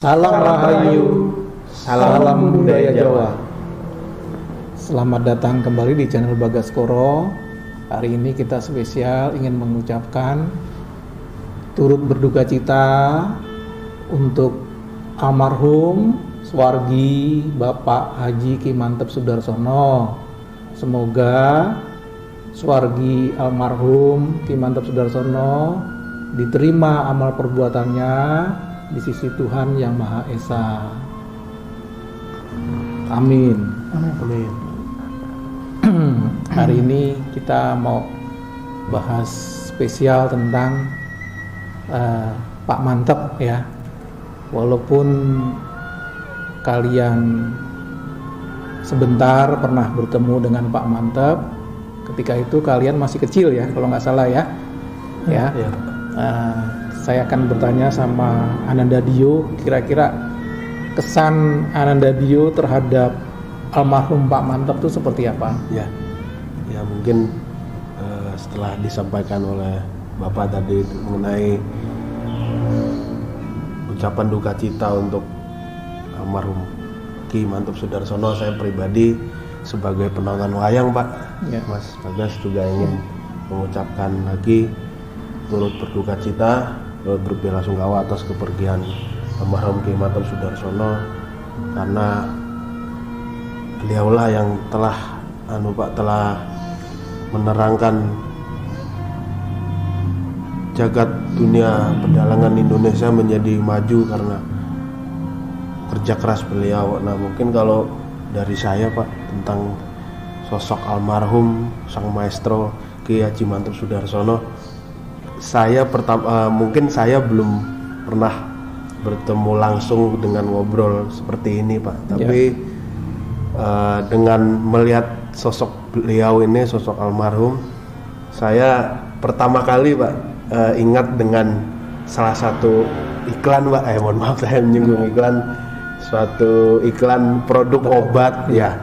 Salam Rahayu, salam budaya Jawa. Selamat datang kembali di channel Bagaskoro. Hari ini kita spesial ingin mengucapkan turut berduka cita untuk almarhum Swargi Bapak Haji Ki Mantep Sudarsono. Semoga Swargi almarhum Ki Mantep Sudarsono diterima amal perbuatannya di sisi Tuhan Yang Maha Esa. Amin. Amin. Hari ini kita mau bahas spesial tentang Pak Mantep ya. Walaupun kalian sebentar pernah bertemu dengan Pak Mantep, ketika itu kalian masih kecil ya, kalau nggak salah ya. Ya. Saya akan bertanya sama Ananda Dio, kira-kira kesan Ananda Dio terhadap almarhum Pak Mantep itu seperti apa? Ya mungkin setelah disampaikan oleh Bapak tadi mengenai ucapan duka cita untuk almarhum Ki Mantep Sudarsono, saya pribadi sebagai penonton wayang Pak, Ya. Mas Bagas juga ingin mengucapkan lagi turut berduka cita, turut berbelasungkawa atas kepergian almarhum Ki Mantep Sudarsono, karena beliaulah yang telah telah menerangkan jagat dunia pedalangan Indonesia menjadi maju karena kerja keras beliau. Nah, mungkin kalau dari saya Pak tentang sosok almarhum sang maestro Ki Haji Mantep Sudarsono, mungkin saya belum pernah bertemu langsung dengan ngobrol seperti ini Pak, tapi dengan melihat sosok beliau ini, sosok almarhum, saya pertama kali Pak ingat dengan salah satu iklan Pak, mohon maaf saya menyinggung iklan, suatu iklan produk obat ya,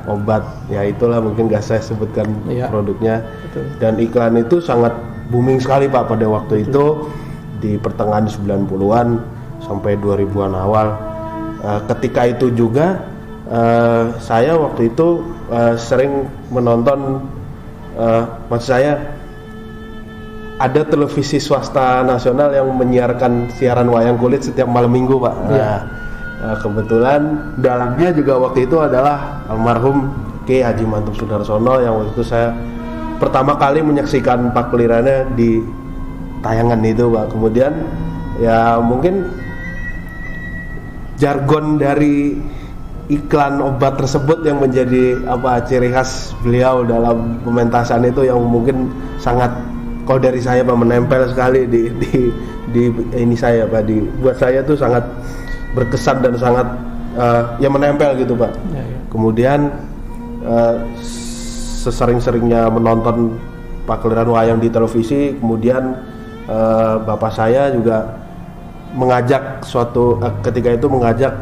itulah mungkin gak saya sebutkan produknya. Betul. Dan iklan itu sangat booming sekali Pak pada waktu itu di pertengahan 90-an sampai 2000-an awal. Ketika itu juga saya waktu itu sering menonton, maksud saya ada televisi swasta nasional yang menyiarkan siaran wayang kulit setiap malam minggu Pak. Kebetulan dalamnya juga waktu itu adalah almarhum Ki Haji Mantep Sudarsono, yang waktu itu saya pertama kali menyaksikan paklirannya di tayangan itu Pak. Kemudian ya mungkin jargon dari iklan obat tersebut yang menjadi ciri khas beliau dalam pementasan itu yang mungkin sangat, kalau dari saya Pak, menempel sekali di ini saya Pak, buat saya tuh sangat berkesan dan sangat menempel gitu Pak. Kemudian sesering-seringnya menonton pakliran wayang di televisi, kemudian bapak saya juga mengajak ketika itu mengajak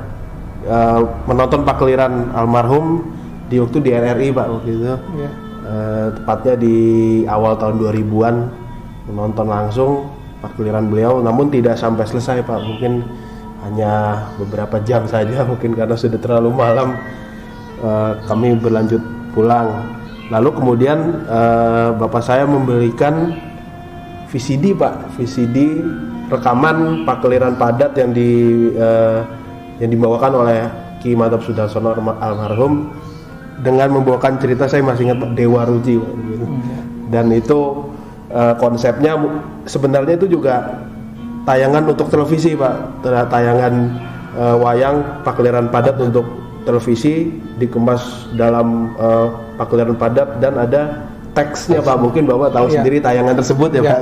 menonton pakliran almarhum di RRI Pak waktu itu. Tepatnya di awal tahun 2000-an, menonton langsung pakliran beliau, namun tidak sampai selesai Pak, mungkin hanya beberapa jam saja, mungkin karena sudah terlalu malam. Kami berlanjut pulang. Lalu kemudian bapak saya membelikan VCD Pak, VCD rekaman pakliran padat yang dibawakan oleh Ki Mantep Sudarsono almarhum, dengan membawakan cerita, saya masih ingat Dewa Ruci gitu. Dan itu konsepnya sebenarnya itu juga tayangan untuk televisi Pak, tayangan wayang pakliran padat untuk televisi dikemas dalam pakliran padat dan ada teksnya Pak. Mungkin Bapak tahu sendiri tayangan tersebut ya Pak.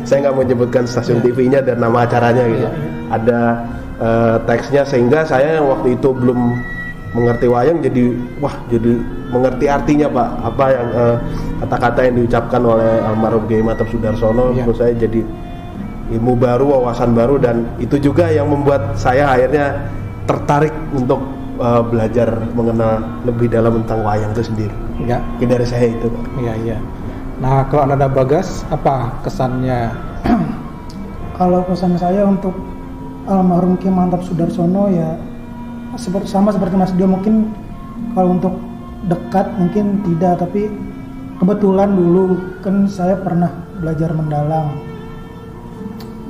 Saya nggak menyebutkan stasiun TV-nya dan nama acaranya gitu. Ada teksnya, sehingga saya yang waktu itu belum mengerti wayang jadi mengerti artinya Pak, apa yang kata-kata yang diucapkan oleh almarhum Ki Mantep Sudarsono. Menurut saya jadi ilmu baru, wawasan baru, dan itu juga yang membuat saya akhirnya tertarik untuk belajar mengenal lebih dalam tentang wayang itu sendiri. Dari saya itu Pak. Nah, kalau Anda Bagas, apa kesannya? Kalau pesan saya untuk almarhum Ki Mantap Sudarsono ya sama seperti Mas Dio, mungkin kalau untuk dekat mungkin tidak, tapi kebetulan dulu kan saya pernah belajar mendalang.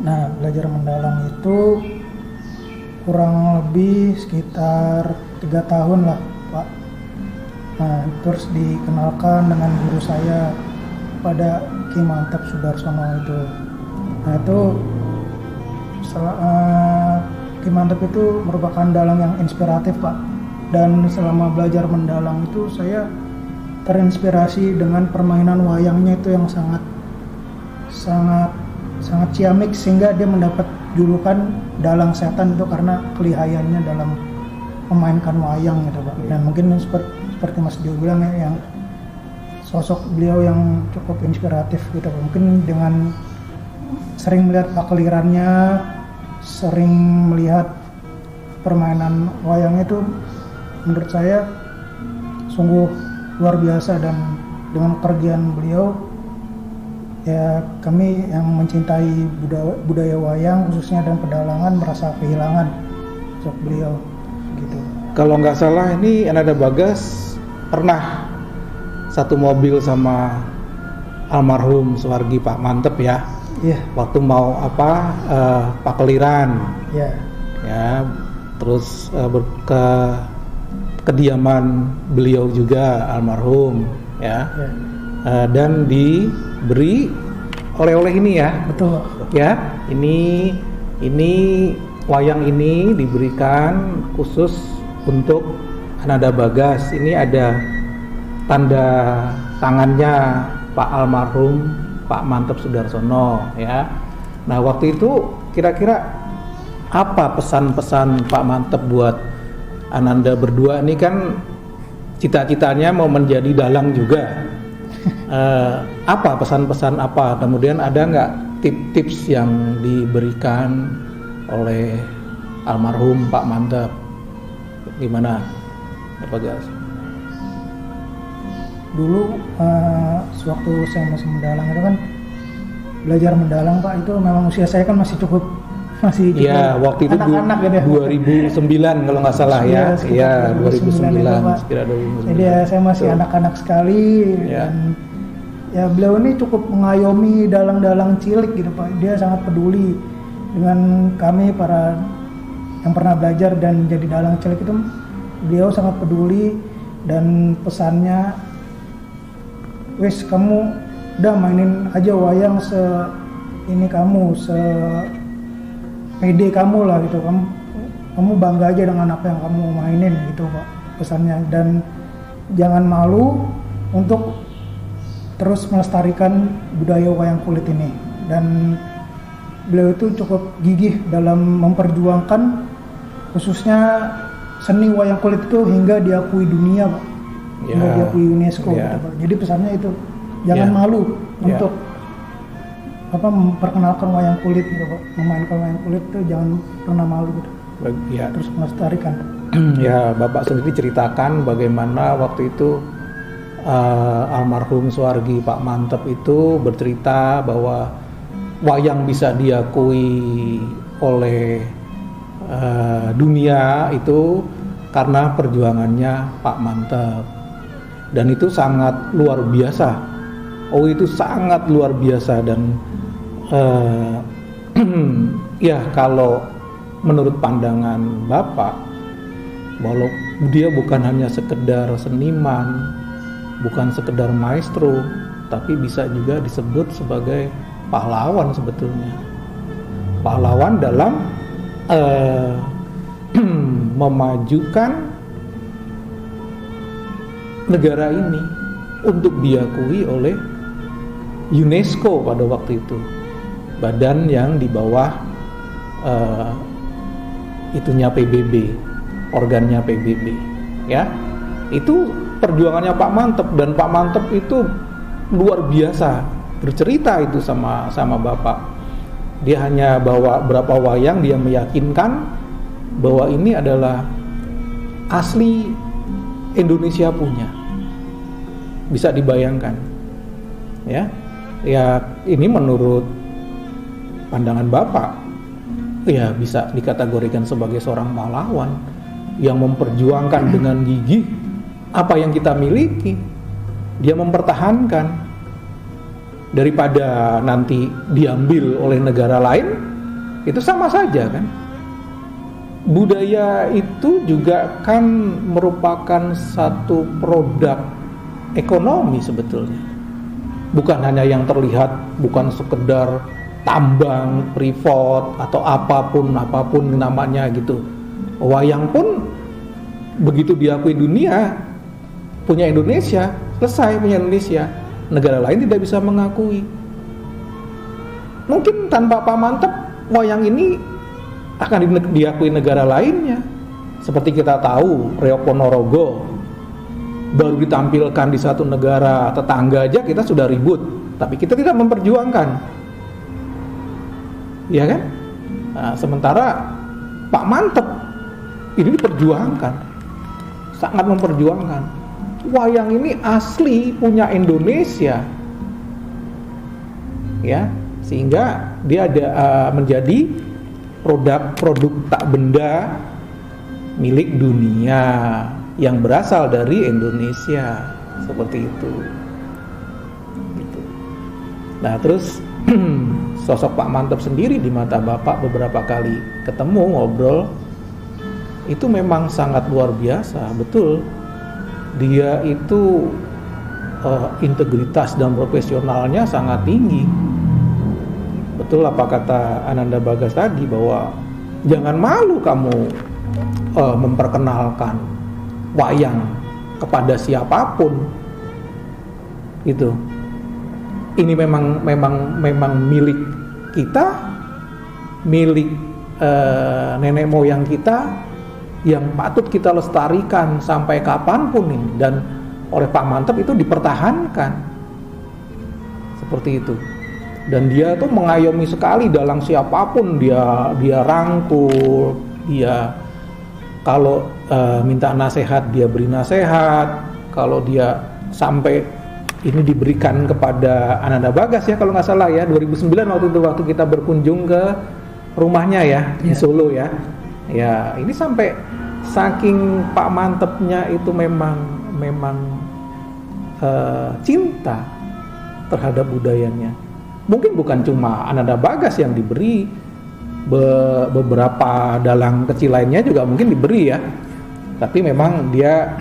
Nah, belajar mendalang itu kurang lebih sekitar 3 tahun lah, Pak. Nah, terus dikenalkan dengan guru saya pada Ki Mantap Sudarsono itu. Nah, itu Ki Mantap itu merupakan dalang yang inspiratif, Pak. Dan selama belajar mendalang itu saya terinspirasi dengan permainan wayangnya itu yang sangat ciamik, sehingga dia mendapat julukan dalang setan itu karena kelihayannya dalam memainkan wayang gitu, Pak. Dan mungkin seperti Mas Dio bilang ya, yang sosok beliau yang cukup inspiratif gitu, mungkin dengan sering melihat paklirannya, sering melihat permainan wayangnya itu menurut saya sungguh luar biasa. Dan dengan kepergian beliau ya, kami yang mencintai budaya wayang khususnya dan pedalangan merasa kehilangan sosok beliau gitu. Kalau nggak salah ini Ananda Bagas pernah satu mobil sama almarhum Suwargi Pak Mantep ya. Iya. Waktu mau pakliran. Iya. Ya, terus ke kediaman beliau juga almarhum ya. Iya. Dan diberi oleh-oleh ini ya. Betul. Ya, ini wayang ini diberikan khusus untuk Ananda Bagas. Ini ada tanda tangannya Pak almarhum Pak Mantep Sudarsono ya. Nah, waktu itu kira-kira apa pesan-pesan Pak Mantep buat Ananda berdua? Ini kan cita-citanya mau menjadi dalang juga. Apa pesan-pesan apa? Kemudian ada nggak tips-tips yang diberikan oleh almarhum Pak Mantep? Gimana, Pak Gas? Dulu sewaktu saya masih mendalang itu kan belajar mendalang, Pak, itu memang usia saya kan masih cukup Iya, waktu itu anak-anak gitu ya. 2009 kalau nggak salah ya. Iya, 2009 sekira 2009. Jadi ya, saya masih anak-anak sekali ya. Dan ya beliau ini cukup mengayomi dalang-dalang cilik gitu, Pak. Dia sangat peduli dengan kami para yang pernah belajar dan jadi dalang cilik itu. Beliau sangat peduli dan pesannya, wes kamu udah mainin aja wayang pede kamu lah gitu, kamu bangga aja dengan apa yang kamu mainin gitu, Pak, pesannya. Dan jangan malu untuk terus melestarikan budaya wayang kulit ini. Dan beliau itu cukup gigih dalam memperjuangkan khususnya seni wayang kulit itu hingga diakui dunia, Pak, hingga diakui UNESCO gitu, Pak. Jadi pesannya itu jangan malu untuk memperkenalkan wayang kulit gitu, Pak. Memainkan wayang kulit itu jangan pernah malu gitu. Ya. Terus melestarikan. Ya, Bapak sendiri ceritakan bagaimana waktu itu almarhum Suwargi Pak Mantep itu bercerita bahwa wayang bisa diakui oleh dunia itu karena perjuangannya Pak Mantep. Dan itu sangat luar biasa. Oh, itu sangat luar biasa. Dan ya, kalau menurut pandangan Bapak, walau dia bukan hanya sekedar seniman, bukan sekedar maestro, tapi bisa juga disebut sebagai pahlawan sebetulnya. Pahlawan dalam memajukan negara ini untuk diakui oleh UNESCO pada waktu itu, badan yang di bawah itunya PBB, organnya PBB ya. Itu perjuangannya Pak Mantep, dan Pak Mantep itu luar biasa bercerita itu sama Bapak. Dia hanya bawa berapa wayang, dia meyakinkan bahwa ini adalah asli Indonesia punya. Bisa dibayangkan ya. Ya, ini menurut pandangan Bapak ya bisa dikategorikan sebagai seorang pahlawan yang memperjuangkan dengan gigih apa yang kita miliki. Dia mempertahankan daripada nanti diambil oleh negara lain, itu sama saja kan. Budaya itu juga kan merupakan satu produk ekonomi sebetulnya. Bukan hanya yang terlihat, bukan sekedar tambang, privat atau apapun namanya gitu. Wayang pun begitu diakui dunia, punya Indonesia, selesai punya Indonesia. Negara lain tidak bisa mengakui. Mungkin tanpa Pak Mantep, wayang ini akan diakui negara lainnya. Seperti kita tahu, Reok Ponorogo baru ditampilkan di satu negara tetangga aja kita sudah ribut, tapi kita tidak memperjuangkan, ya kan? Nah, sementara Pak Mantep ini diperjuangkan, sangat memperjuangkan. Wayang ini asli punya Indonesia, ya, sehingga dia ada menjadi produk tak benda milik dunia yang berasal dari Indonesia, seperti itu. Gitu. Nah, terus sosok Pak Mantep sendiri di mata Bapak beberapa kali ketemu ngobrol itu memang sangat luar biasa, betul. Dia itu integritas dan profesionalnya sangat tinggi. Betul apa kata Ananda Bagas tadi, bahwa jangan malu kamu memperkenalkan wayang kepada siapapun. Itu. Ini memang milik kita, milik nenek moyang kita, yang patut kita lestarikan sampai kapanpun ini. Dan oleh Pak Mantep itu dipertahankan seperti itu. Dan dia tuh mengayomi sekali dalam siapapun, dia rangkul, dia kalau minta nasihat dia beri nasihat. Kalau dia sampai ini diberikan kepada Ananda Bagas ya, kalau nggak salah ya, 2009 waktu kita berkunjung ke rumahnya ya, di Solo ya. Ya, ini sampai saking Pak Mantepnya itu memang cinta terhadap budayanya. Mungkin bukan cuma Ananda Bagas yang diberi, beberapa dalang kecil lainnya juga mungkin diberi ya. Tapi memang dia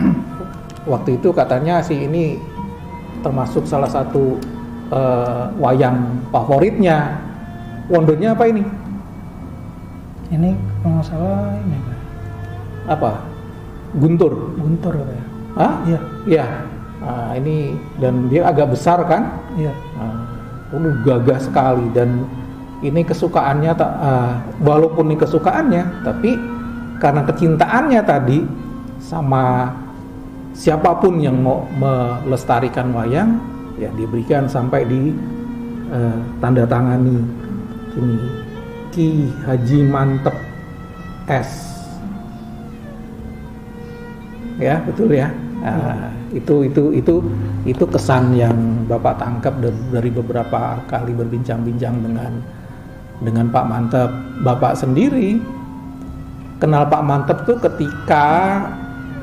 waktu itu katanya sih ini termasuk salah satu wayang favoritnya. Wondonya apa ini? Ini kalau nggak salah ini apa? Guntur ya. Hah? Iya. Iya. Nah, ini dan dia agak besar kan? Iya. Gagah sekali, dan ini kesukaannya walaupun ini kesukaannya, tapi karena kecintaannya tadi sama siapapun yang mau melestarikan wayang, ya diberikan sampai di tanda tangani ini Ki Haji Mantep S. Ya, betul ya. Itu kesan yang Bapak tangkap dari beberapa kali berbincang-bincang dengan Pak Mantep. Bapak sendiri kenal Pak Mantep tuh ketika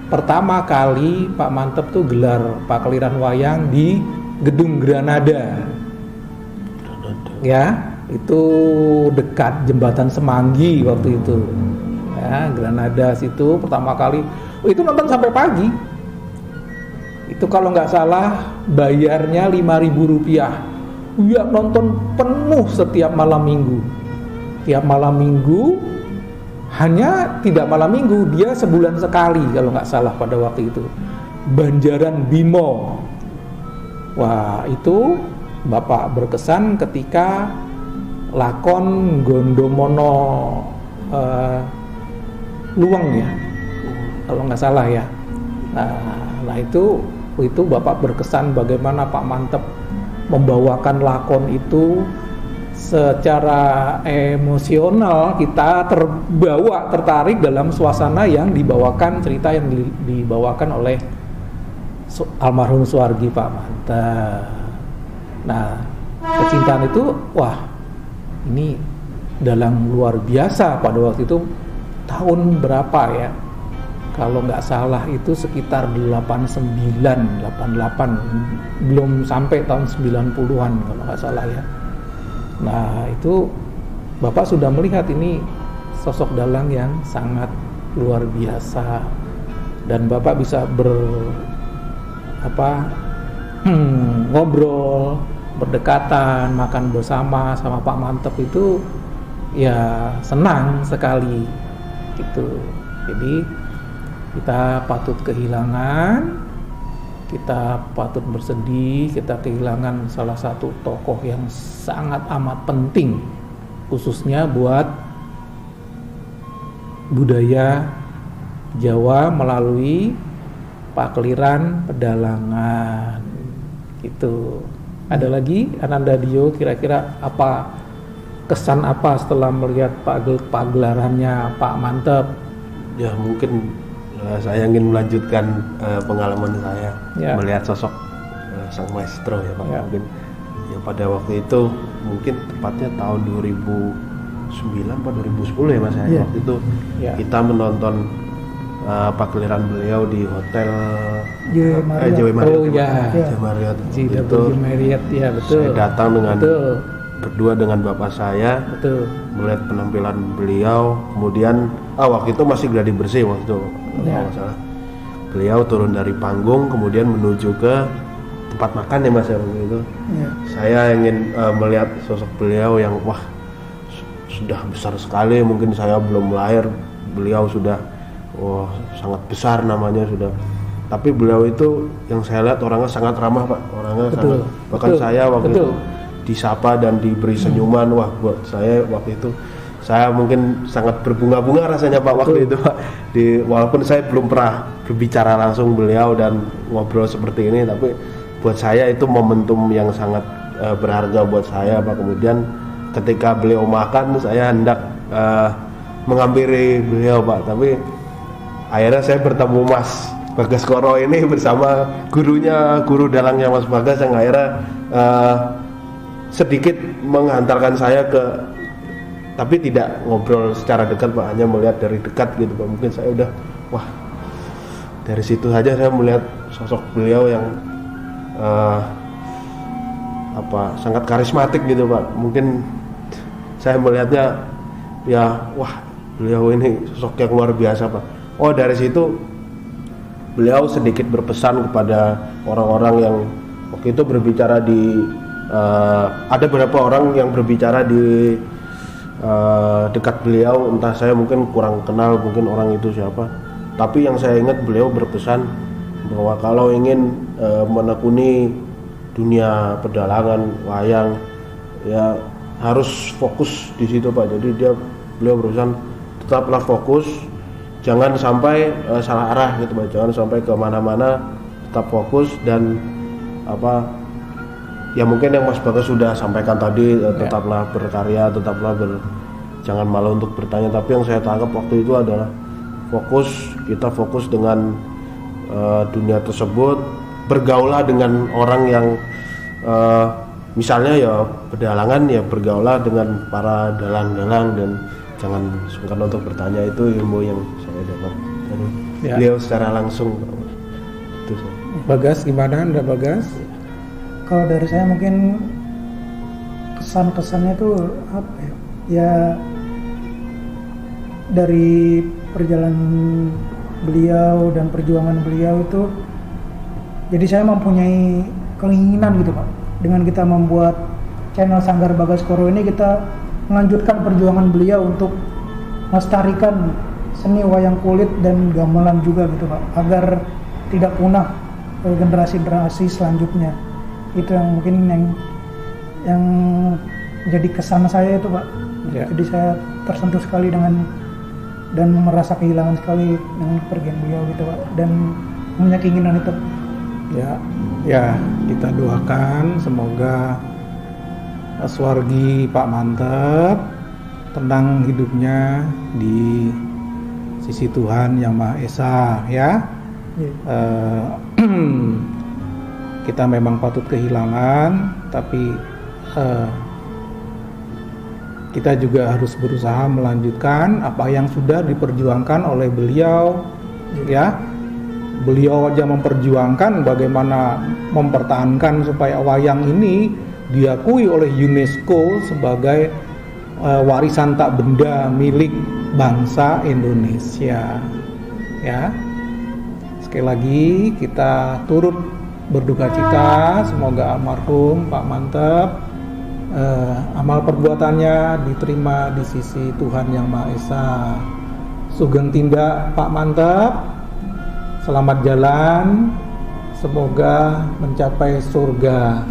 pertama kali Pak Mantep tuh gelar Pakliran Wayang di Gedung Granada. Ya, itu dekat Jembatan Semanggi waktu itu. Ya, Granada situ pertama kali. Itu nonton sampai pagi. Itu kalau nggak salah bayarnya Rp5.000. Ya, nonton penuh setiap malam minggu. Tiap malam minggu, hanya tidak malam minggu, dia sebulan sekali kalau nggak salah pada waktu itu. Banjaran Bimo. Wah, itu Bapak berkesan ketika lakon Gondomono Luweng ya, kalau nggak salah ya. Nah itu Bapak berkesan bagaimana Pak Mantep membawakan lakon itu secara emosional. Kita tertarik dalam suasana yang dibawakan, cerita yang dibawakan oleh almarhum Suwargi Pak Mantep. Nah, kecintaan itu, wah, ini dalang luar biasa pada waktu itu. Tahun berapa ya? Kalau nggak salah itu sekitar 89, 88, belum sampai tahun 90-an kalau nggak salah ya. Nah itu Bapak sudah melihat ini sosok dalang yang sangat luar biasa, dan Bapak bisa ngobrol, berdekatan, makan bersama sama Pak Mantep itu ya senang sekali gitu. Jadi kita patut kehilangan, kita patut bersedih, kita kehilangan salah satu tokoh yang sangat amat penting, khususnya buat budaya Jawa melalui pakliran pedalangan gitu. Ada lagi Ananda Dio, kira-kira apa kesan apa setelah melihat pagelarannya Pak Mantep? Ya mungkin saya ingin melanjutkan pengalaman saya melihat sosok sang maestro ya Pak. Mungkin ya pada waktu itu mungkin tepatnya tahun 2009 atau 2010 ya Mas ya. Waktu itu kita menonton pagelaran beliau di hotel JW Marriott. JW Marriott ya betul. Saya datang dengan berdua dengan bapak saya, melihat penampilan beliau. Kemudian waktu itu masih gladi bersih waktu itu, kalau salah. Beliau turun dari panggung, kemudian menuju ke tempat makan ya Mas ya waktu itu. Saya ingin melihat sosok beliau yang sudah besar sekali. Mungkin saya belum lahir, beliau sudah sangat besar namanya sudah. Tapi beliau itu yang saya lihat orangnya sangat ramah Pak, orangnya sangat. Bahkan saya waktu itu disapa dan diberi senyuman, buat saya waktu itu saya mungkin sangat berbunga-bunga rasanya Pak waktu itu Pak. Walaupun saya belum pernah berbicara langsung beliau dan ngobrol seperti ini, tapi buat saya itu momentum yang sangat berharga buat saya Pak. Kemudian ketika beliau makan, saya hendak menghampiri beliau Pak, tapi akhirnya saya bertemu Mas Bagas Koro ini bersama guru dalangnya Mas Bagas, yang akhirnya sedikit menghantarkan saya tapi tidak ngobrol secara dekat Pak, hanya melihat dari dekat gitu Pak. Mungkin saya udah dari situ saja saya melihat sosok beliau yang sangat karismatik gitu Pak. Mungkin saya melihatnya beliau ini sosok yang luar biasa Pak. Dari situ beliau sedikit berpesan kepada orang-orang yang waktu itu berbicara ada beberapa orang yang berbicara di dekat beliau, entah saya mungkin kurang kenal mungkin orang itu siapa, tapi yang saya ingat beliau berpesan bahwa kalau ingin menekuni dunia pedalangan wayang ya harus fokus di situ Pak. Jadi beliau berpesan tetaplah fokus, jangan sampai salah arah gitu Pak, jangan sampai kemana-mana, tetap fokus dan ya mungkin yang Mas Bagas sudah sampaikan tadi, tetaplah berkarya, tetaplah jangan malu untuk bertanya. Tapi yang saya tangkap waktu itu adalah kita fokus dengan dunia tersebut, bergaulah dengan orang yang misalnya ya pedalangan, ya bergaulah dengan para dalang-dalang dan jangan sungkan untuk bertanya. Itu ilmu yang saya dapat dari beliau secara langsung. Itu saya. Bagas gimana Anda Bagas? Kalau dari saya mungkin kesan-kesannya itu ya dari perjalanan beliau dan perjuangan beliau itu, jadi saya mempunyai keinginan gitu Pak, dengan kita membuat channel Sanggar Bagas Koro ini, kita melanjutkan perjuangan beliau untuk melestarikan seni wayang kulit dan gamelan juga gitu Pak, agar tidak punah generasi-generasi selanjutnya. Itu yang mungkin yang jadi kesan saya itu Pak. Jadi saya tersentuh sekali dan merasa kehilangan sekali dengan pergian beliau gitu Pak, dan punya keinginan itu. Ya kita doakan semoga swargi Pak Mantep, tenang hidupnya di sisi Tuhan Yang Maha Esa ya. Kita memang patut kehilangan, tapi kita juga harus berusaha melanjutkan apa yang sudah diperjuangkan oleh beliau, ya. Beliau aja memperjuangkan bagaimana mempertahankan supaya wayang ini diakui oleh UNESCO sebagai warisan tak benda milik bangsa Indonesia, ya. Sekali lagi kita turut berduka cita, semoga almarhum Pak Mantep amal perbuatannya diterima di sisi Tuhan Yang Maha Esa. Sugeng tindak Pak Mantep, selamat jalan, semoga mencapai surga.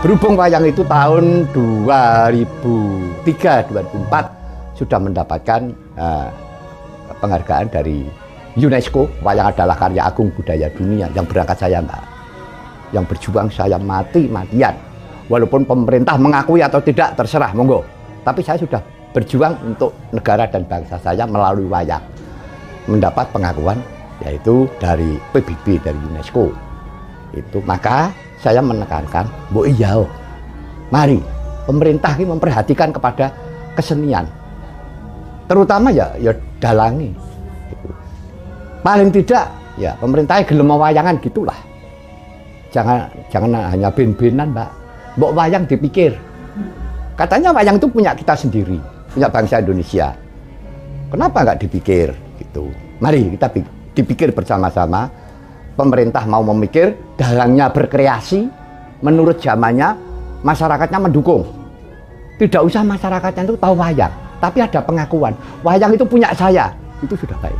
Berhubung wayang itu tahun 2003-2004 sudah mendapatkan penghargaan dari UNESCO. Wayang adalah karya agung budaya dunia. Yang berangkat saya Mbak, yang berjuang saya mati-matian. Walaupun pemerintah mengakui atau tidak terserah, monggo. Tapi saya sudah berjuang untuk negara dan bangsa saya melalui wayang. Mendapat pengakuan yaitu dari PBB, dari UNESCO. Itu maka saya menekankan, bu iya, mari pemerintah ini memperhatikan kepada kesenian, terutama ya dalangi. Gitu. Paling tidak ya pemerintahnya gelem wayangan gitulah. Jangan hanya ben-benan Mbak. Mbok wayang dipikir. Katanya wayang itu punya kita sendiri, punya bangsa Indonesia. Kenapa nggak dipikir gitu? Mari kita dipikir bersama-sama. Pemerintah mau memikir, dalangnya berkreasi, menurut zamannya, masyarakatnya mendukung. Tidak usah masyarakatnya itu tahu wayang, tapi ada pengakuan. Wayang itu punya saya, itu sudah baik.